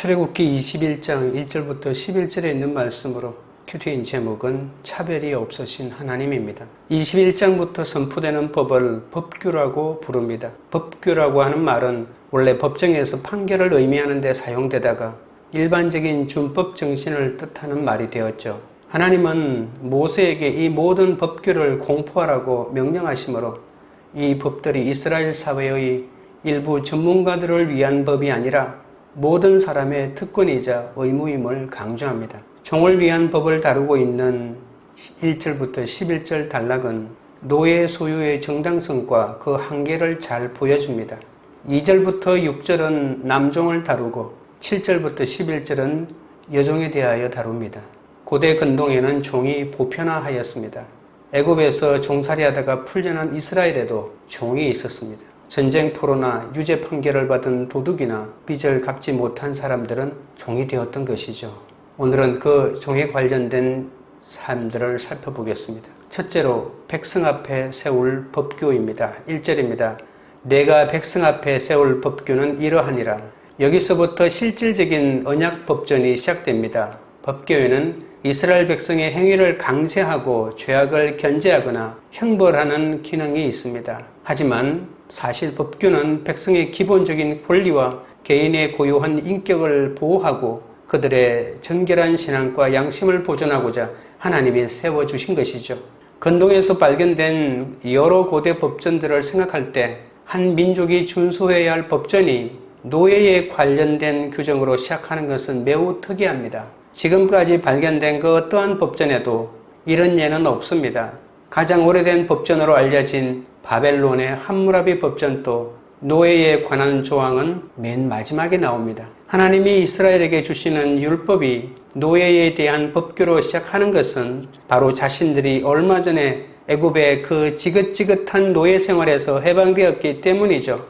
출애굽기 21장 1절부터 11절에 있는 말씀으로 큐티인 제목은 차별이 없으신 하나님입니다. 21장부터 선포되는 법을 법규라고 부릅니다. 법규라고 하는 말은 원래 법정에서 판결을 의미하는 데 사용되다가 일반적인 준법 정신을 뜻하는 말이 되었죠. 하나님은 모세에게 이 모든 법규를 공포하라고 명령하시므로 이 법들이 이스라엘 사회의 일부 전문가들을 위한 법이 아니라 모든 사람의 특권이자 의무임을 강조합니다. 종을 위한 법을 다루고 있는 1절부터 11절 단락은 노예 소유의 정당성과 그 한계를 잘 보여줍니다. 2절부터 6절은 남종을 다루고 7절부터 11절은 여종에 대하여 다룹니다. 고대 근동에는 종이 보편화하였습니다. 애굽에서 종살이하다가 풀려난 이스라엘에도 종이 있었습니다. 전쟁 포로나 유죄 판결을 받은 도둑이나 빚을 갚지 못한 사람들은 종이 되었던 것이죠. 오늘은 그 종에 관련된 삶들을 살펴보겠습니다. 첫째로 백성 앞에 세울 법규입니다. 1절입니다. 내가 백성 앞에 세울 법규는 이러하니라. 여기서부터 실질적인 언약 법전이 시작됩니다. 법규에는 이스라엘 백성의 행위를 강제하고 죄악을 견제하거나 형벌하는 기능이 있습니다. 하지만 사실 법규는 백성의 기본적인 권리와 개인의 고유한 인격을 보호하고 그들의 정결한 신앙과 양심을 보존하고자 하나님이 세워주신 것이죠. 근동에서 발견된 여러 고대 법전들을 생각할 때 한 민족이 준수해야 할 법전이 노예에 관련된 규정으로 시작하는 것은 매우 특이합니다. 지금까지 발견된 그 어떠한 법전에도 이런 예는 없습니다. 가장 오래된 법전으로 알려진 바벨론의 함무라비 법전도 노예에 관한 조항은 맨 마지막에 나옵니다. 하나님이 이스라엘에게 주시는 율법이 노예에 대한 법규로 시작하는 것은 바로 자신들이 얼마 전에 애굽의 그 지긋지긋한 노예 생활에서 해방되었기 때문이죠.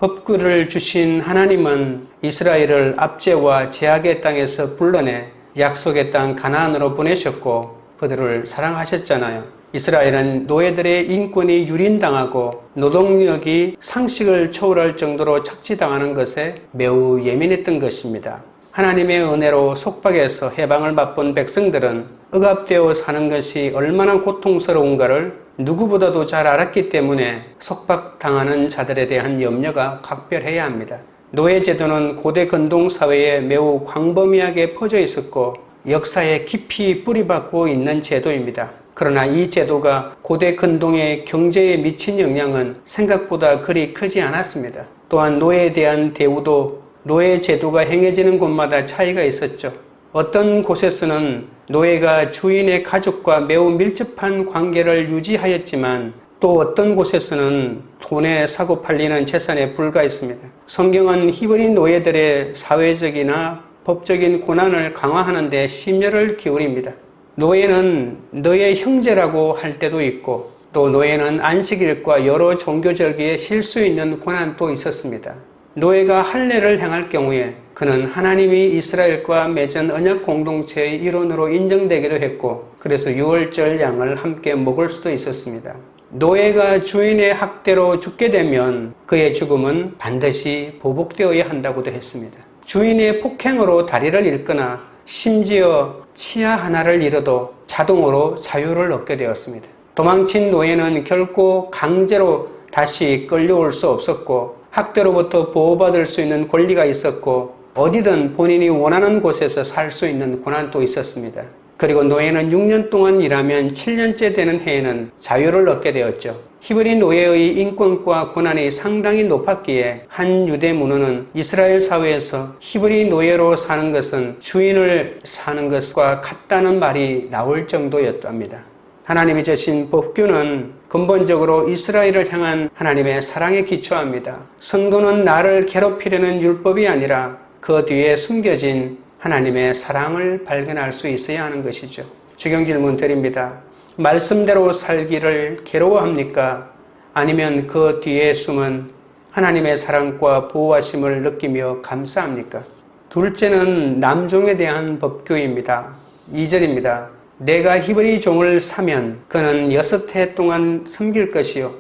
법규를 주신 하나님은 이스라엘을 압제와 제약의 땅에서 불러내 약속의 땅 가나안으로 보내셨고 그들을 사랑하셨잖아요. 이스라엘은 노예들의 인권이 유린당하고 노동력이 상식을 초월할 정도로 착취당하는 것에 매우 예민했던 것입니다. 하나님의 은혜로 속박에서 해방을 맛본 백성들은 억압되어 사는 것이 얼마나 고통스러운가를 누구보다도 잘 알았기 때문에 속박당하는 자들에 대한 염려가 각별해야 합니다. 노예제도는 고대 근동 사회에 매우 광범위하게 퍼져 있었고 역사에 깊이 뿌리박고 있는 제도입니다. 그러나 이 제도가 고대 근동의 경제에 미친 영향은 생각보다 그리 크지 않았습니다. 또한 노예에 대한 대우도 노예 제도가 행해지는 곳마다 차이가 있었죠. 어떤 곳에서는 노예가 주인의 가족과 매우 밀접한 관계를 유지하였지만 또 어떤 곳에서는 돈에 사고 팔리는 재산에 불과했습니다. 성경은 히브리 노예들의 사회적이나 법적인 고난을 강화하는 데 심려를 기울입니다. 노예는 너의 형제라고 할 때도 있고 또 노예는 안식일과 여러 종교절기에 쉴 수 있는 고난도 있었습니다. 노예가 할례를 행할 경우에 그는 하나님이 이스라엘과 맺은 언약 공동체의 일원으로 인정되기도 했고 그래서 유월절 양을 함께 먹을 수도 있었습니다. 노예가 주인의 학대로 죽게 되면 그의 죽음은 반드시 보복되어야 한다고도 했습니다. 주인의 폭행으로 다리를 잃거나 심지어 치아 하나를 잃어도 자동으로 자유를 얻게 되었습니다. 도망친 노예는 결코 강제로 다시 끌려올 수 없었고 학대로부터 보호받을 수 있는 권리가 있었고 어디든 본인이 원하는 곳에서 살 수 있는 고난도 있었습니다. 그리고 노예는 6년 동안 일하면 7년째 되는 해에는 자유를 얻게 되었죠. 히브리 노예의 인권과 권한이 상당히 높았기에 한 유대 문호는 이스라엘 사회에서 히브리 노예로 사는 것은 주인을 사는 것과 같다는 말이 나올 정도였답니다. 하나님이 주신 법규는 근본적으로 이스라엘을 향한 하나님의 사랑에 기초합니다. 성도는 나를 괴롭히려는 율법이 아니라 그 뒤에 숨겨진 하나님의 사랑을 발견할 수 있어야 하는 것이죠. 주경 질문 드립니다. 말씀대로 살기를 괴로워합니까? 아니면 그 뒤에 숨은 하나님의 사랑과 보호하심을 느끼며 감사합니까? 둘째는 남종에 대한 법규입니다. 2절입니다. 내가 히브리 종을 사면 그는 6해 동안 섬길 것이요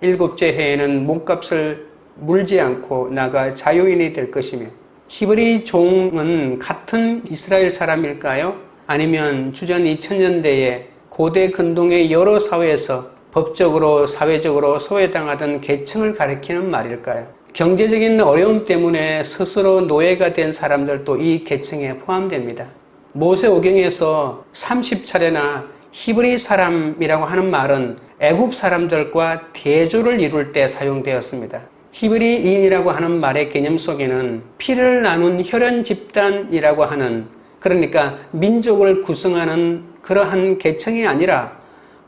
7째 해에는 몸값을 물지 않고 나가 자유인이 될 것이며 히브리 종은 같은 이스라엘 사람일까요? 아니면 주전 2000년대에 고대 근동의 여러 사회에서 법적으로 사회적으로 소외당하던 계층을 가리키는 말일까요? 경제적인 어려움 때문에 스스로 노예가 된 사람들도 이 계층에 포함됩니다. 모세오경에서 30차례나 히브리 사람이라고 하는 말은 애굽 사람들과 대조를 이룰 때 사용되었습니다. 히브리인이라고 하는 말의 개념 속에는 피를 나눈 혈연 집단이라고 하는, 그러니까 민족을 구성하는 그러한 계층이 아니라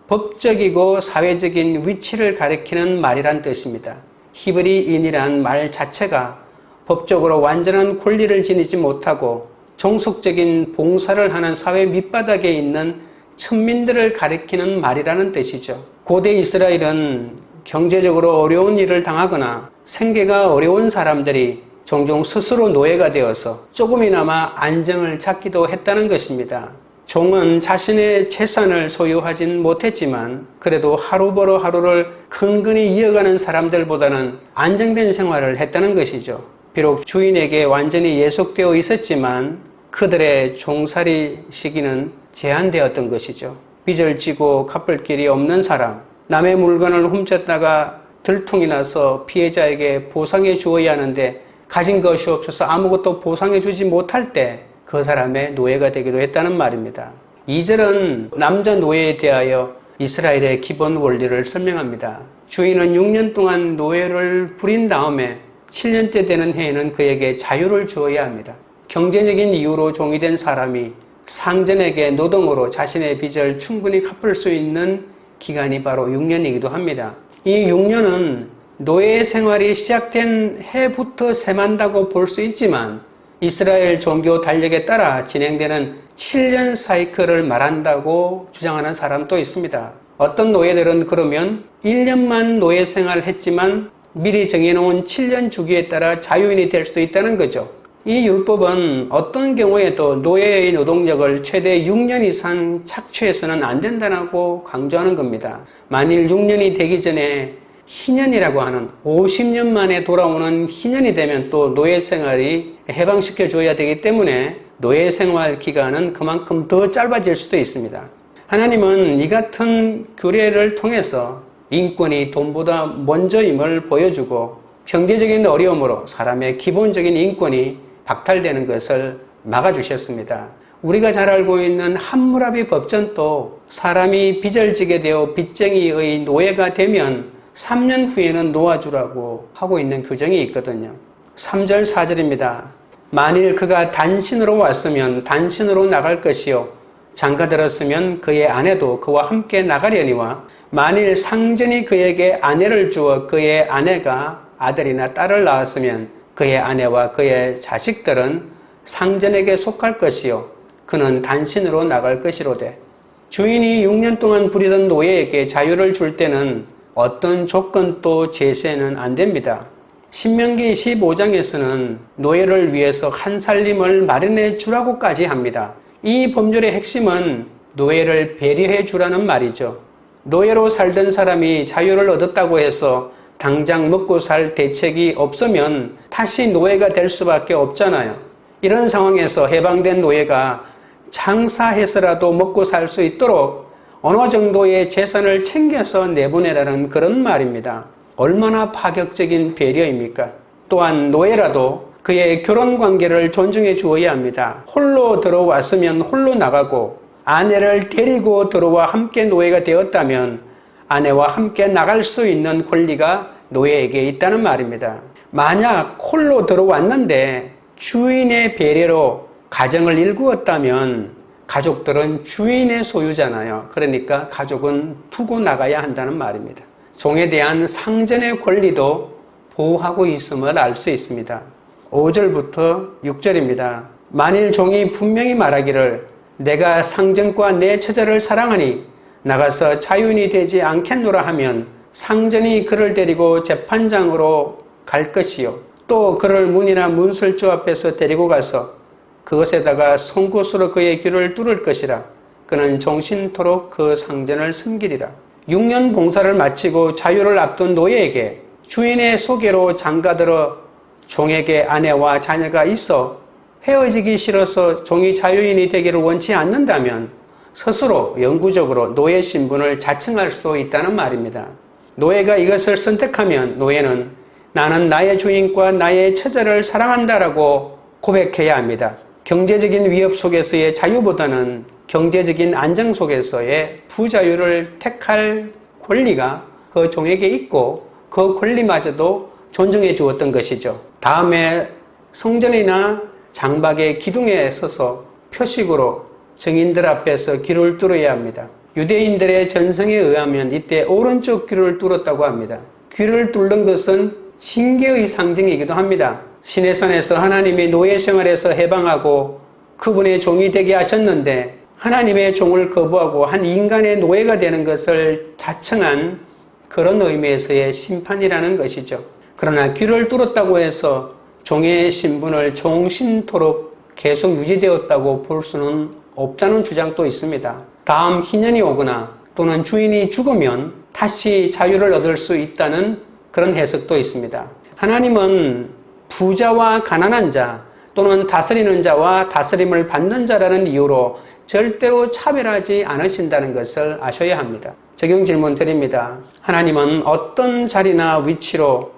법적이고 사회적인 위치를 가리키는 말이란 뜻입니다. 히브리인이란 말 자체가 법적으로 완전한 권리를 지니지 못하고 종속적인 봉사를 하는 사회 밑바닥에 있는 천민들을 가리키는 말이라는 뜻이죠. 고대 이스라엘은 경제적으로 어려운 일을 당하거나 생계가 어려운 사람들이 종종 스스로 노예가 되어서 조금이나마 안정을 찾기도 했다는 것입니다. 종은 자신의 재산을 소유하진 못했지만 그래도 하루 벌어 하루를 근근히 이어가는 사람들보다는 안정된 생활을 했다는 것이죠. 비록 주인에게 완전히 예속되어 있었지만 그들의 종살이 시기는 제한되었던 것이죠. 빚을 지고 갚을 길이 없는 사람, 남의 물건을 훔쳤다가 들통이 나서 피해자에게 보상해 주어야 하는데 가진 것이 없어서 아무것도 보상해 주지 못할 때 그 사람의 노예가 되기도 했다는 말입니다. 2절은 남자 노예에 대하여 이스라엘의 기본 원리를 설명합니다. 주인은 6년 동안 노예를 부린 다음에 7년째 되는 해에는 그에게 자유를 주어야 합니다. 경제적인 이유로 종이 된 사람이 상전에게 노동으로 자신의 빚을 충분히 갚을 수 있는 기간이 바로 6년이기도 합니다. 이 6년은 노예 생활이 시작된 해부터 셈한다고 볼 수 있지만 이스라엘 종교 달력에 따라 진행되는 7년 사이클을 말한다고 주장하는 사람도 있습니다. 어떤 노예들은 그러면 1년만 노예 생활을 했지만 미리 정해놓은 7년 주기에 따라 자유인이 될 수도 있다는 거죠. 이 율법은 어떤 경우에도 노예의 노동력을 최대 6년 이상 착취해서는 안 된다고 강조하는 겁니다. 만일 6년이 되기 전에 희년이라고 하는 50년 만에 돌아오는 희년이 되면 또 노예 생활이 해방시켜 줘야 되기 때문에 노예 생활 기간은 그만큼 더 짧아질 수도 있습니다. 하나님은 이 같은 규례를 통해서 인권이 돈보다 먼저임을 보여주고 경제적인 어려움으로 사람의 기본적인 인권이 박탈되는 것을 막아주셨습니다. 우리가 잘 알고 있는 함무라비 법전도 사람이 빚을 지게 되어 빚쟁이의 노예가 되면 3년 후에는 놓아주라고 하고 있는 규정이 있거든요. 3절 4절입니다. 만일 그가 단신으로 왔으면 단신으로 나갈 것이요 장가들었으면 그의 아내도 그와 함께 나가려니와 만일 상전이 그에게 아내를 주어 그의 아내가 아들이나 딸을 낳았으면 그의 아내와 그의 자식들은 상전에게 속할 것이요 그는 단신으로 나갈 것이로되 주인이 6년 동안 부리던 노예에게 자유를 줄 때는 어떤 조건도 제시는 안 됩니다. 신명기 15장에서는 노예를 위해서 한 살림을 마련해 주라고까지 합니다. 이 법률의 핵심은 노예를 배려해 주라는 말이죠. 노예로 살던 사람이 자유를 얻었다고 해서 당장 먹고 살 대책이 없으면 다시 노예가 될 수밖에 없잖아요. 이런 상황에서 해방된 노예가 장사해서라도 먹고 살 수 있도록 어느 정도의 재산을 챙겨서 내보내라는 그런 말입니다. 얼마나 파격적인 배려입니까? 또한 노예라도 그의 결혼관계를 존중해 주어야 합니다. 홀로 들어왔으면 홀로 나가고 아내를 데리고 들어와 함께 노예가 되었다면 아내와 함께 나갈 수 있는 권리가 노예에게 있다는 말입니다. 만약 홀로 들어왔는데 주인의 배려로 가정을 일구었다면 가족들은 주인의 소유잖아요. 그러니까 가족은 두고 나가야 한다는 말입니다. 종에 대한 상전의 권리도 보호하고 있음을 알 수 있습니다. 5절부터 6절입니다. 만일 종이 분명히 말하기를 내가 상전과 내 처자를 사랑하니 나가서 자유인이 되지 않겠노라 하면 상전이 그를 데리고 재판장으로 갈 것이요 또 그를 문이나 문설주 앞에서 데리고 가서 그것에다가 송곳으로 그의 귀를 뚫을 것이라. 그는 종신토록 그 상전을 섬기리라. 6년 봉사를 마치고 자유를 앞둔 노예에게 주인의 소개로 장가들어 종에게 아내와 자녀가 있어 헤어지기 싫어서 종이 자유인이 되기를 원치 않는다면 스스로 영구적으로 노예 신분을 자청할 수도 있다는 말입니다. 노예가 이것을 선택하면 노예는 나는 나의 주인과 나의 처자를 사랑한다라고 고백해야 합니다. 경제적인 위협 속에서의 자유보다는 경제적인 안정 속에서의 부자유를 택할 권리가 그 종에게 있고 그 권리마저도 존중해 주었던 것이죠. 다음에 성전이나 장막의 기둥에 서서 표식으로 증인들 앞에서 귀를 뚫어야 합니다. 유대인들의 전성에 의하면 이때 오른쪽 귀를 뚫었다고 합니다. 귀를 뚫는 것은 징계의 상징이기도 합니다. 시내산에서 하나님이 노예 생활에서 해방하고 그분의 종이 되게 하셨는데 하나님의 종을 거부하고 한 인간의 노예가 되는 것을 자청한 그런 의미에서의 심판이라는 것이죠. 그러나 귀를 뚫었다고 해서 종의 신분을 종신토록 계속 유지되었다고 볼 수는 없다는 주장도 있습니다. 다음 희년이 오거나 또는 주인이 죽으면 다시 자유를 얻을 수 있다는 그런 해석도 있습니다. 하나님은 부자와 가난한 자 또는 다스리는 자와 다스림을 받는 자라는 이유로 절대로 차별하지 않으신다는 것을 아셔야 합니다. 적용 질문 드립니다. 하나님은 어떤 자리나 위치로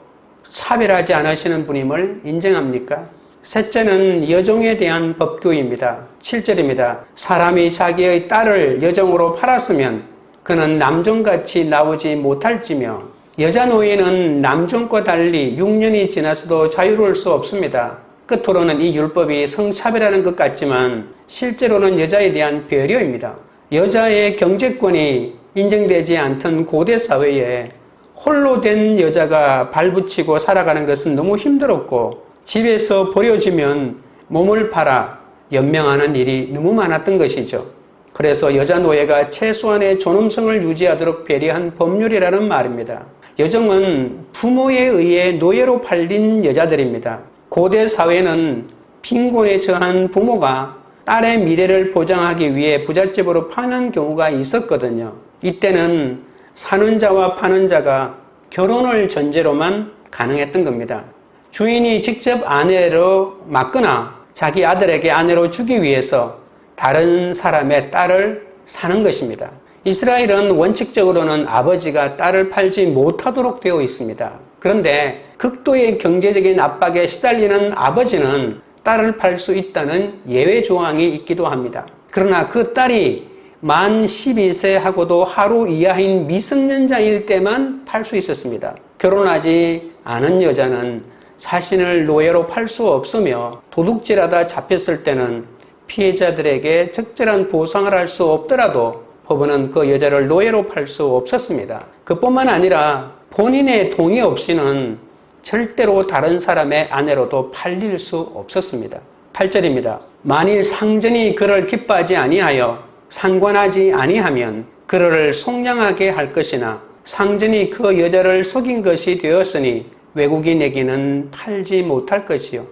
차별하지 않으시는 분임을 인정합니까? 셋째는 여종에 대한 법규입니다. 7절입니다. 사람이 자기의 딸을 여종으로 팔았으면 그는 남종같이 나오지 못할지며 여자 노예는 남종과 달리 6년이 지나서도 자유로울 수 없습니다. 끝으로는 이 율법이 성차별하는 것 같지만 실제로는 여자에 대한 배려입니다. 여자의 경제권이 인정되지 않던 고대 사회에 홀로 된 여자가 발붙이고 살아가는 것은 너무 힘들었고 집에서 버려지면 몸을 팔아 연명하는 일이 너무 많았던 것이죠. 그래서 여자 노예가 최소한의 존엄성을 유지하도록 배려한 법률이라는 말입니다. 여종은 부모에 의해 노예로 팔린 여자들입니다. 고대 사회는 빈곤에 처한 부모가 딸의 미래를 보장하기 위해 부잣집으로 파는 경우가 있었거든요. 이때는 사는 자와 파는 자가 결혼을 전제로만 가능했던 겁니다. 주인이 직접 아내로 맞거나 자기 아들에게 아내로 주기 위해서 다른 사람의 딸을 사는 것입니다. 이스라엘은 원칙적으로는 아버지가 딸을 팔지 못하도록 되어 있습니다. 그런데 극도의 경제적인 압박에 시달리는 아버지는 딸을 팔 수 있다는 예외 조항이 있기도 합니다. 그러나 그 딸이 만 12세 하고도 하루 이하인 미성년자일 때만 팔 수 있었습니다. 결혼하지 않은 여자는 자신을 노예로 팔 수 없으며 도둑질하다 잡혔을 때는 피해자들에게 적절한 보상을 할 수 없더라도 법원은 그 여자를 노예로 팔 수 없었습니다. 그뿐만 아니라 본인의 동의 없이는 절대로 다른 사람의 아내로도 팔릴 수 없었습니다. 8절입니다. 만일 상전이 그를 기뻐하지 아니하여 상관하지 아니하면 그를 속량하게 할 것이나 상전이 그 여자를 속인 것이 되었으니 외국인에게는 팔지 못할 것이요.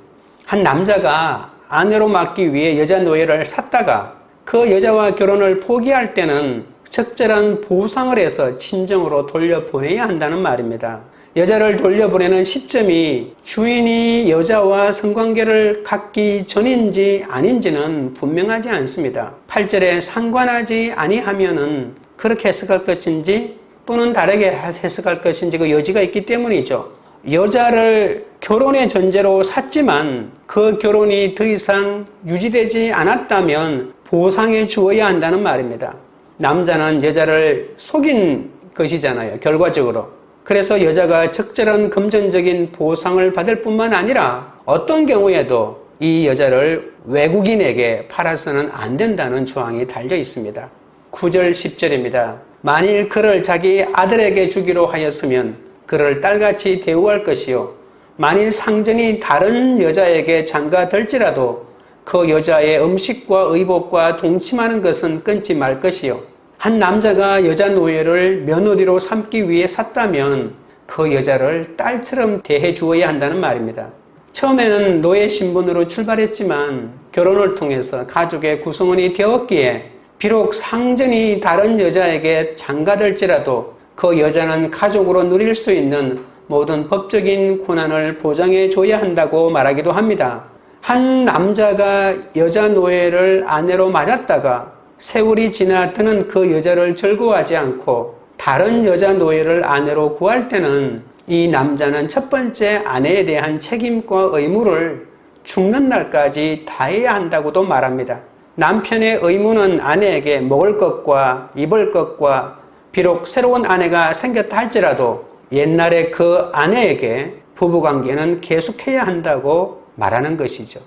한 남자가 아내로 맡기 위해 여자 노예를 샀다가 그 여자와 결혼을 포기할 때는 적절한 보상을 해서 친정으로 돌려보내야 한다는 말입니다. 여자를 돌려보내는 시점이 주인이 여자와 성관계를 갖기 전인지 아닌지는 분명하지 않습니다. 8절에 상관하지 아니하면은 그렇게 해석할 것인지 또는 다르게 해석할 것인지 그 여지가 있기 때문이죠. 여자를 결혼의 전제로 샀지만 그 결혼이 더 이상 유지되지 않았다면 보상해 주어야 한다는 말입니다. 남자는 여자를 속인 것이잖아요, 결과적으로. 그래서 여자가 적절한 금전적인 보상을 받을 뿐만 아니라 어떤 경우에도 이 여자를 외국인에게 팔아서는 안 된다는 조항이 달려 있습니다. 9절 10절입니다. 만일 그를 자기 아들에게 주기로 하였으면 그를 딸같이 대우할 것이요 만일 상전이 다른 여자에게 장가들지라도 그 여자의 음식과 의복과 동침하는 것은 끊지 말 것이요 한 남자가 여자 노예를 며느리로 삼기 위해 샀다면 그 여자를 딸처럼 대해 주어야 한다는 말입니다. 처음에는 노예 신분으로 출발했지만 결혼을 통해서 가족의 구성원이 되었기에 비록 상전이 다른 여자에게 장가들지라도 그 여자는 가족으로 누릴 수 있는 모든 법적인 권한을 보장해 줘야 한다고 말하기도 합니다. 한 남자가 여자 노예를 아내로 맞았다가 세월이 지나 그는 그 여자를 즐거워하지 않고 다른 여자 노예를 아내로 구할 때는 이 남자는 첫 번째 아내에 대한 책임과 의무를 죽는 날까지 다해야 한다고도 말합니다. 남편의 의무는 아내에게 먹을 것과 입을 것과 비록 새로운 아내가 생겼다 할지라도 옛날에 그 아내에게 부부관계는 계속해야 한다고 말하는 것이죠.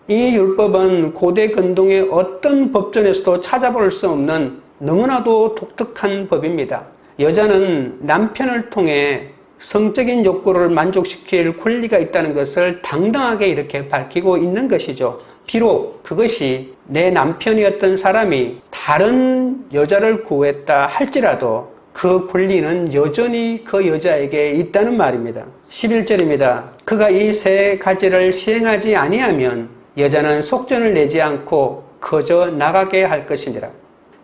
이 율법은 고대 근동의 어떤 법전에서도 찾아볼 수 없는 너무나도 독특한 법입니다. 여자는 남편을 통해 성적인 욕구를 만족시킬 권리가 있다는 것을 당당하게 이렇게 밝히고 있는 것이죠. 비록 그것이 내 남편이었던 사람이 다른 여자를 구했다 할지라도 그 권리는 여전히 그 여자에게 있다는 말입니다. 11절입니다. 그가 이 세 가지를 시행하지 아니하면 여자는 속전을 내지 않고 거저 나가게 할 것이니라.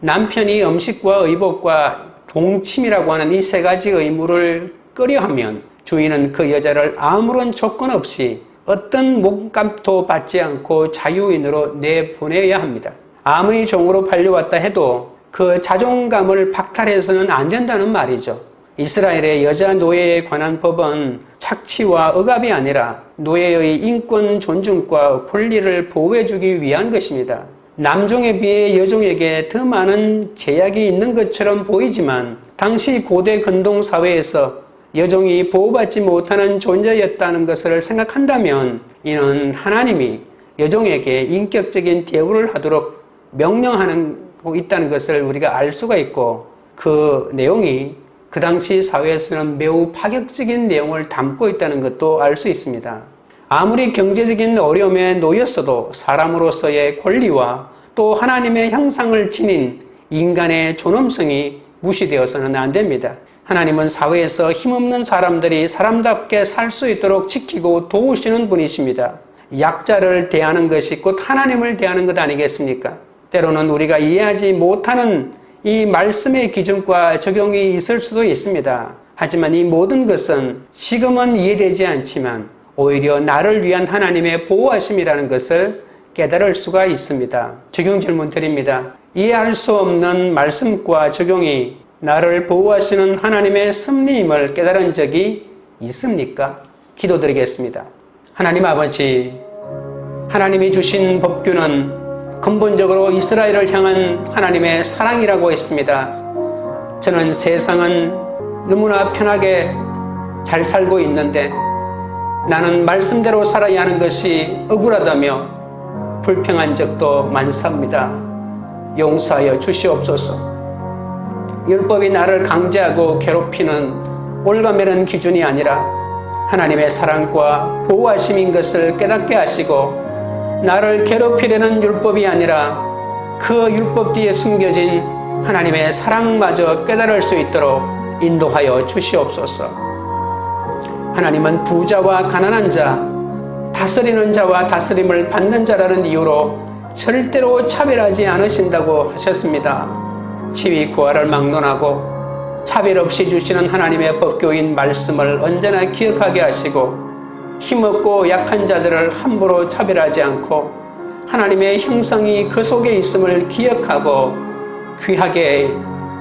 남편이 음식과 의복과 동침이라고 하는 이 세 가지 의무를 꺼려하면 주인은 그 여자를 아무런 조건 없이 어떤 몸값도 받지 않고 자유인으로 내보내야 합니다. 아무리 종으로 팔려왔다 해도 그 자존감을 박탈해서는 안 된다는 말이죠. 이스라엘의 여자 노예에 관한 법은 착취와 억압이 아니라 노예의 인권 존중과 권리를 보호해주기 위한 것입니다. 남종에 비해 여종에게 더 많은 제약이 있는 것처럼 보이지만 당시 고대 근동 사회에서 여종이 보호받지 못하는 존재였다는 것을 생각한다면 이는 하나님이 여종에게 인격적인 대우를 하도록 명령하고 있다는 것을 우리가 알 수가 있고 그 내용이 그 당시 사회에서는 매우 파격적인 내용을 담고 있다는 것도 알 수 있습니다. 아무리 경제적인 어려움에 놓였어도 사람으로서의 권리와 또 하나님의 형상을 지닌 인간의 존엄성이 무시되어서는 안 됩니다. 하나님은 사회에서 힘없는 사람들이 사람답게 살 수 있도록 지키고 도우시는 분이십니다. 약자를 대하는 것이 곧 하나님을 대하는 것 아니겠습니까? 때로는 우리가 이해하지 못하는 이 말씀의 기준과 적용이 있을 수도 있습니다. 하지만 이 모든 것은 지금은 이해되지 않지만 오히려 나를 위한 하나님의 보호하심이라는 것을 깨달을 수가 있습니다. 적용 질문 드립니다. 이해할 수 없는 말씀과 적용이 나를 보호하시는 하나님의 섭리임을 깨달은 적이 있습니까? 기도드리겠습니다. 하나님 아버지, 하나님이 주신 법규는 근본적으로 이스라엘을 향한 하나님의 사랑이라고 했습니다. 저는 세상은 너무나 편하게 잘 살고 있는데 나는 말씀대로 살아야 하는 것이 억울하다며 불평한 적도 많습니다. 용서하여 주시옵소서. 율법이 나를 강제하고 괴롭히는 올가매는 기준이 아니라 하나님의 사랑과 보호하심인 것을 깨닫게 하시고 나를 괴롭히려는 율법이 아니라 그 율법 뒤에 숨겨진 하나님의 사랑마저 깨달을 수 있도록 인도하여 주시옵소서. 하나님은 부자와 가난한 자, 다스리는 자와 다스림을 받는 자라는 이유로 절대로 차별하지 않으신다고 하셨습니다. 치위 구하를 막론하고 차별 없이 주시는 하나님의 법교인 말씀을 언제나 기억하게 하시고 힘없고 약한 자들을 함부로 차별하지 않고 하나님의 형상이 그 속에 있음을 기억하고 귀하게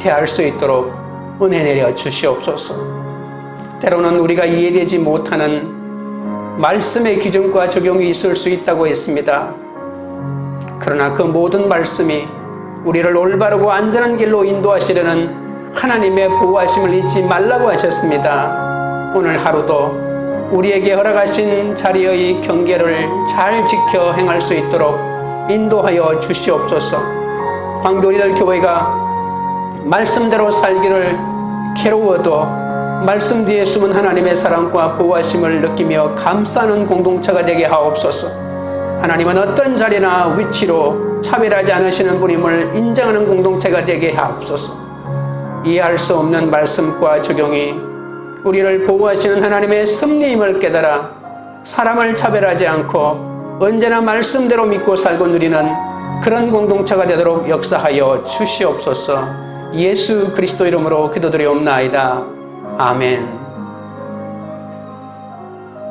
대할 수 있도록 은혜 내려 주시옵소서. 때로는 우리가 이해되지 못하는 말씀의 기준과 적용이 있을 수 있다고 했습니다. 그러나 그 모든 말씀이 우리를 올바르고 안전한 길로 인도하시려는 하나님의 보호하심을 잊지 말라고 하셨습니다. 오늘 하루도 우리에게 허락하신 자리의 경계를 잘 지켜 행할 수 있도록 인도하여 주시옵소서. 광교리들 교회가 말씀대로 살기를 괴로워도 말씀 뒤에 숨은 하나님의 사랑과 보호하심을 느끼며 감싸는 공동체가 되게 하옵소서. 하나님은 어떤 자리나 위치로 차별하지 않으시는 분임을 인정하는 공동체가 되게 하옵소서. 이해할 수 없는 말씀과 적용이 우리를 보호하시는 하나님의 섭리임을 깨달아 사람을 차별하지 않고 언제나 말씀대로 믿고 살고 누리는 그런 공동체가 되도록 역사하여 주시옵소서. 예수 그리스도 이름으로 기도드리옵나이다. 아멘.